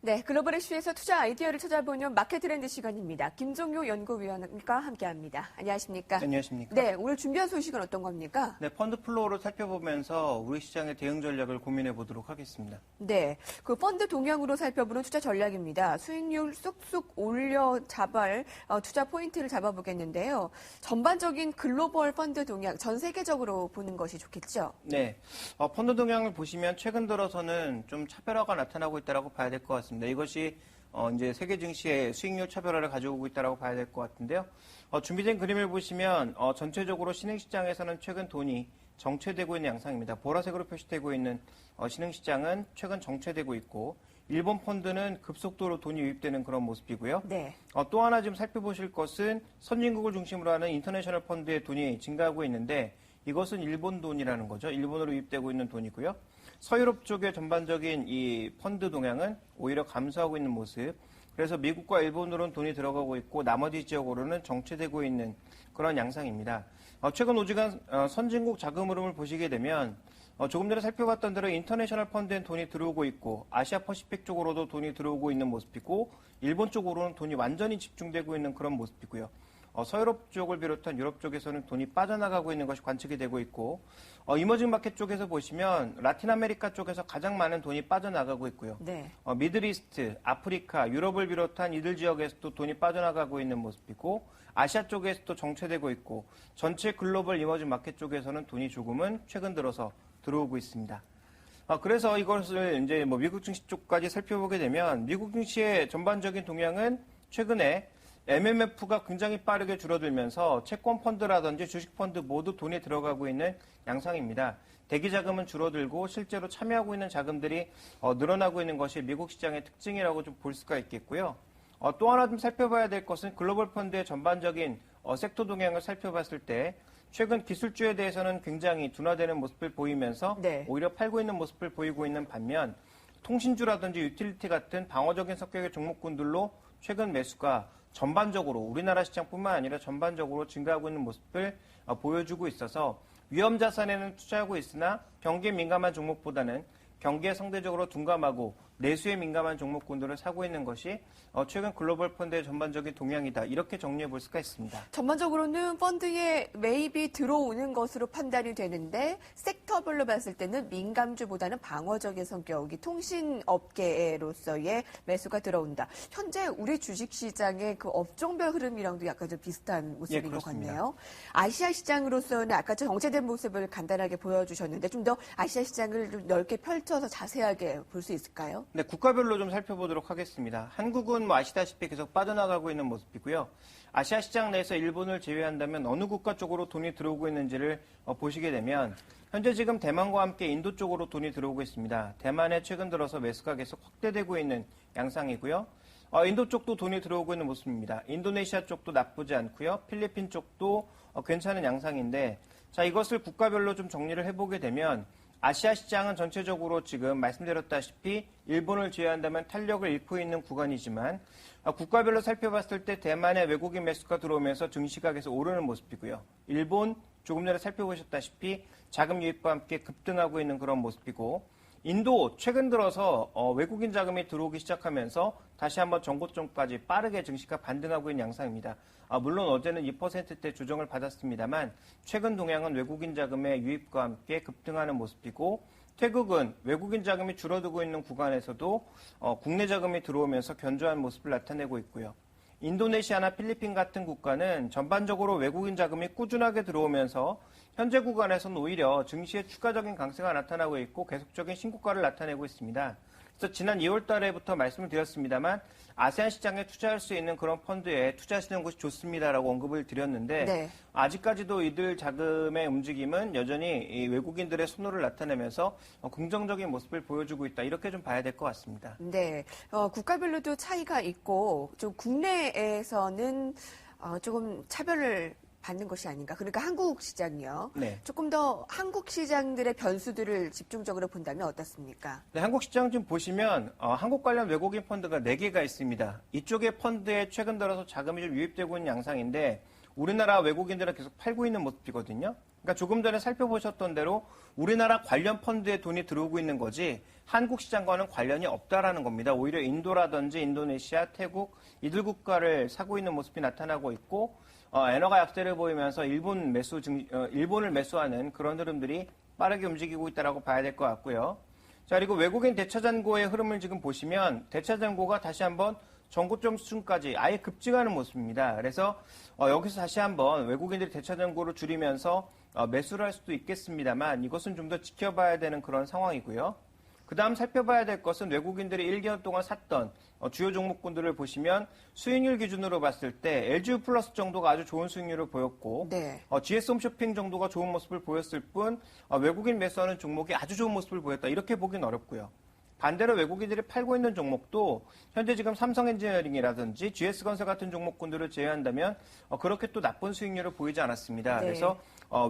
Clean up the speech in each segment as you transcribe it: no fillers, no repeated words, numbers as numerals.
네, 글로벌 이슈에서 투자 아이디어를 찾아보는 마켓 트렌드 시간입니다. 김종효 연구위원과 함께합니다. 안녕하십니까? 안녕하십니까? 네, 오늘 준비한 소식은 어떤 겁니까? 네, 펀드 플로우를 살펴보면서 우리 시장의 대응 전략을 고민해 보도록 하겠습니다. 네, 그 펀드 동향으로 살펴보는 투자 전략입니다. 수익률 쑥쑥 올려 잡을 투자 포인트를 잡아보겠는데요. 전반적인 글로벌 펀드 동향, 전 세계적으로 보는 것이 좋겠죠? 네, 펀드 동향을 보시면 최근 들어서는 좀 차별화가 나타나고 있다고 봐야 될 것 같습니다. 이것이 이제 세계 증시의 수익률 차별화를 가져오고 있다고 봐야 될 것 같은데요. 준비된 그림을 보시면 전체적으로 신흥시장에서는 최근 돈이 정체되고 있는 양상입니다. 보라색으로 표시되고 있는 신흥시장은 최근 정체되고 있고 일본 펀드는 급속도로 돈이 유입되는 그런 모습이고요. 네. 또 하나 지금 살펴보실 것은 선진국을 중심으로 하는 인터내셔널 펀드의 돈이 증가하고 있는데 이것은 일본 돈이라는 거죠. 일본으로 유입되고 있는 돈이고요. 서유럽 쪽의 전반적인 이 펀드 동향은 오히려 감소하고 있는 모습. 그래서 미국과 일본으로는 돈이 들어가고 있고 나머지 지역으로는 정체되고 있는 그런 양상입니다. 최근 오지간 선진국 자금 흐름을 보시게 되면 조금 전에 살펴봤던 대로 인터내셔널 펀드엔 돈이 들어오고 있고 아시아 퍼시픽 쪽으로도 돈이 들어오고 있는 모습이고 일본 쪽으로는 돈이 완전히 집중되고 있는 그런 모습이고요. 서유럽 쪽을 비롯한 유럽 쪽에서는 돈이 빠져나가고 있는 것이 관측이 되고 있고 이머징 마켓 쪽에서 보시면 라틴 아메리카 쪽에서 가장 많은 돈이 빠져나가고 있고요. 네. 미들이스트, 아프리카, 유럽을 비롯한 이들 지역에서도 돈이 빠져나가고 있는 모습이고 아시아 쪽에서도 정체되고 있고 전체 글로벌 이머징 마켓 쪽에서는 돈이 조금은 최근 들어서 들어오고 있습니다. 그래서 이것을 이제 미국 증시 쪽까지 살펴보게 되면 미국 증시의 전반적인 동향은 최근에 MMF가 굉장히 빠르게 줄어들면서 채권 펀드라든지 주식 펀드 모두 돈이 들어가고 있는 양상입니다. 대기 자금은 줄어들고 실제로 참여하고 있는 자금들이 늘어나고 있는 것이 미국 시장의 특징이라고 좀 볼 수가 있겠고요. 또 하나 좀 살펴봐야 될 것은 글로벌 펀드의 전반적인 섹터 동향을 살펴봤을 때 최근 기술주에 대해서는 굉장히 둔화되는 모습을 보이면서 네. 오히려 팔고 있는 모습을 보이고 있는 반면 통신주라든지 유틸리티 같은 방어적인 성격의 종목군들로 최근 매수가 전반적으로 우리나라 시장뿐만 아니라 전반적으로 증가하고 있는 모습을 보여주고 있어서 위험 자산에는 투자하고 있으나 경기에 민감한 종목보다는 경기에 상대적으로 둔감하고 내수에 민감한 종목군들을 사고 있는 것이 최근 글로벌 펀드의 전반적인 동향이다. 이렇게 정리해 볼 수가 있습니다. 전반적으로는 펀드에 매입이 들어오는 것으로 판단이 되는데 섹터별로 봤을 때는 민감주보다는 방어적인 성격이 통신업계로서의 매수가 들어온다. 현재 우리 주식시장의 그 업종별 흐름이랑도 약간 좀 비슷한 모습인 것 같네요. 아시아 시장으로서는 아까 정체된 모습을 간단하게 보여주셨는데 좀 더 아시아 시장을 좀 넓게 펼쳐서 자세하게 볼 수 있을까요? 네, 국가별로 좀 살펴보도록 하겠습니다. 한국은 아시다시피 계속 빠져나가고 있는 모습이고요. 아시아 시장 내에서 일본을 제외한다면 어느 국가 쪽으로 돈이 들어오고 있는지를 보시게 되면 현재 지금 대만과 함께 인도 쪽으로 돈이 들어오고 있습니다. 대만에 최근 들어서 매수가 계속 확대되고 있는 양상이고요. 인도 쪽도 돈이 들어오고 있는 모습입니다. 인도네시아 쪽도 나쁘지 않고요. 필리핀 쪽도 괜찮은 양상인데 자, 이것을 국가별로 좀 정리를 해보게 되면 아시아 시장은 전체적으로 지금 말씀드렸다시피 일본을 제외한다면 탄력을 잃고 있는 구간이지만 국가별로 살펴봤을 때 대만의 외국인 매수가 들어오면서 증시가 계속 오르는 모습이고요. 일본 조금 전에 살펴보셨다시피 자금 유입과 함께 급등하고 있는 그런 모습이고 인도 최근 들어서 외국인 자금이 들어오기 시작하면서 다시 한번 전고점까지 빠르게 증시가 반등하고 있는 양상입니다. 물론 어제는 2%대 조정을 받았습니다만 최근 동향은 외국인 자금의 유입과 함께 급등하는 모습이고 태국은 외국인 자금이 줄어들고 있는 구간에서도 국내 자금이 들어오면서 견조한 모습을 나타내고 있고요. 인도네시아나 필리핀 같은 국가는 전반적으로 외국인 자금이 꾸준하게 들어오면서 현재 구간에서는 오히려 증시의 추가적인 강세가 나타나고 있고 계속적인 신고가를 나타내고 있습니다. 그래서 지난 2월 달에부터 말씀을 드렸습니다.만 아세안 시장에 투자할 수 있는 그런 펀드에 투자하시는 것이 좋습니다라고 언급을 드렸는데 네. 아직까지도 이들 자금의 움직임은 여전히 이 외국인들의 선호를 나타내면서 긍정적인 모습을 보여주고 있다. 이렇게 좀 봐야 될 것 같습니다. 네, 국가별로도 차이가 있고 좀 국내에서는 조금 차별을 받는 것이 아닌가. 그러니까 한국 시장이요. 네. 조금 더 한국 시장들의 변수들을 집중적으로 본다면 어떻습니까? 네, 한국 시장 좀 보시면 한국 관련 외국인 펀드가 4개가 있습니다. 이쪽의 펀드에 최근 들어서 자금이 좀 유입되고 있는 양상인데 우리나라 외국인들은 계속 팔고 있는 모습이거든요. 그러니까 조금 전에 살펴보셨던 대로 우리나라 관련 펀드에 돈이 들어오고 있는 거지 한국 시장과는 관련이 없다라는 겁니다. 오히려 인도라든지 인도네시아, 태국 이들 국가를 사고 있는 모습이 나타나고 있고 엔화가 약세를 보이면서 일본을 매수하는 그런 흐름들이 빠르게 움직이고 있다라고 봐야 될 것 같고요. 자, 그리고 외국인 대차잔고의 흐름을 지금 보시면 대차잔고가 다시 한번 전고점 수준까지 아예 급증하는 모습입니다. 그래서 여기서 다시 한번 외국인들이 대차잔고를 줄이면서 매수를 할 수도 있겠습니다만 이것은 좀 더 지켜봐야 되는 그런 상황이고요. 그 다음 살펴봐야 될 것은 외국인들이 1개월 동안 샀던 주요 종목군들을 보시면 수익률 기준으로 봤을 때 LGU 플러스 정도가 아주 좋은 수익률을 보였고 네. GS 홈쇼핑 정도가 좋은 모습을 보였을 뿐 외국인 매수하는 종목이 아주 좋은 모습을 보였다. 이렇게 보긴 어렵고요. 반대로 외국인들이 팔고 있는 종목도 현재 지금 삼성엔지니어링이라든지 GS건설 같은 종목군들을 제외한다면 그렇게 또 나쁜 수익률을 보이지 않았습니다. 네. 그래서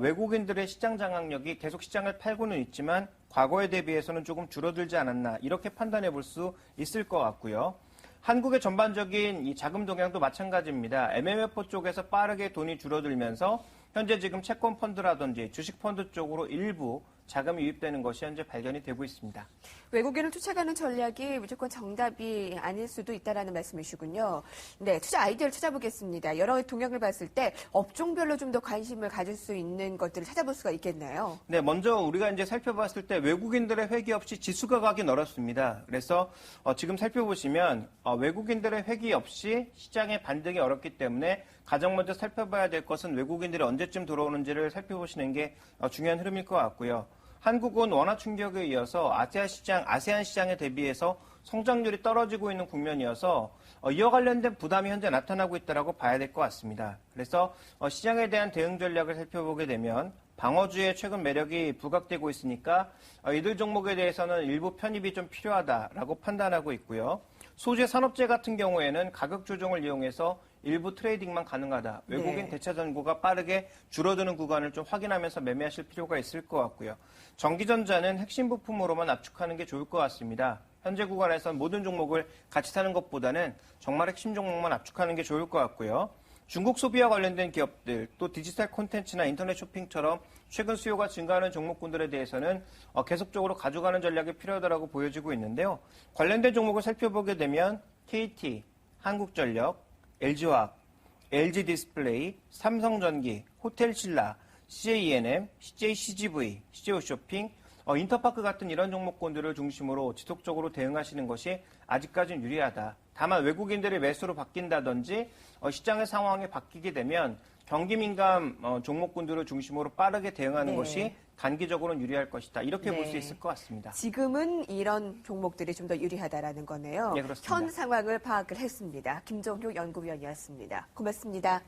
외국인들의 시장 장악력이 계속 시장을 팔고는 있지만 과거에 대비해서는 조금 줄어들지 않았나 이렇게 판단해 볼 수 있을 것 같고요. 한국의 전반적인 이 자금 동향도 마찬가지입니다. MMF 쪽에서 빠르게 돈이 줄어들면서 현재 지금 채권 펀드라든지 주식 펀드 쪽으로 일부 자금이 유입되는 것이 현재 발견이 되고 있습니다. 외국인을 쫓아가는 전략이 무조건 정답이 아닐 수도 있다라는 말씀이시군요. 네, 투자 아이디어를 찾아보겠습니다. 여러 동향을 봤을 때 업종별로 좀 더 관심을 가질 수 있는 것들을 찾아볼 수가 있겠나요? 네, 먼저 우리가 이제 살펴봤을 때 외국인들의 회귀 없이 지수가 가긴 어렵습니다. 그래서 지금 살펴보시면 외국인들의 회귀 없이 시장의 반등이 어렵기 때문에 가장 먼저 살펴봐야 될 것은 외국인들이 언제쯤 들어오는지를 살펴보시는 게 중요한 흐름일 것 같고요. 한국은 원화 충격에 이어서 아세안 시장에 대비해서 성장률이 떨어지고 있는 국면이어서 이와 관련된 부담이 현재 나타나고 있다고 봐야 될 것 같습니다. 그래서 시장에 대한 대응 전략을 살펴보게 되면 방어주의 최근 매력이 부각되고 있으니까 이들 종목에 대해서는 일부 편입이 좀 필요하다라고 판단하고 있고요. 소재 산업재 같은 경우에는 가격 조정을 이용해서 일부 트레이딩만 가능하다. 외국인 네. 대차 잔고가 빠르게 줄어드는 구간을 좀 확인하면서 매매하실 필요가 있을 것 같고요. 전기전자는 핵심 부품으로만 압축하는 게 좋을 것 같습니다. 현재 구간에선 모든 종목을 같이 사는 것보다는 정말 핵심 종목만 압축하는 게 좋을 것 같고요. 중국 소비와 관련된 기업들, 또 디지털 콘텐츠나 인터넷 쇼핑처럼 최근 수요가 증가하는 종목군들에 대해서는 계속적으로 가져가는 전략이 필요하다고 보여지고 있는데요. 관련된 종목을 살펴보게 되면 KT, 한국전력, LG화학, LG디스플레이, 삼성전기, 호텔신라, CJENM, CJCGV, CJ홈쇼핑, 인터파크 같은 이런 종목군들을 중심으로 지속적으로 대응하시는 것이 아직까지는 유리하다. 다만 외국인들의 매수로 바뀐다든지 시장의 상황이 바뀌게 되면 경기 민감 종목군들을 중심으로 빠르게 대응하는 네. 것이 단기적으로는 유리할 것이다. 이렇게 볼 수 네. 있을 것 같습니다. 지금은 이런 종목들이 좀 더 유리하다라는 거네요. 네, 그렇습니다. 현 상황을 파악을 했습니다. 김종효 연구위원이었습니다. 고맙습니다.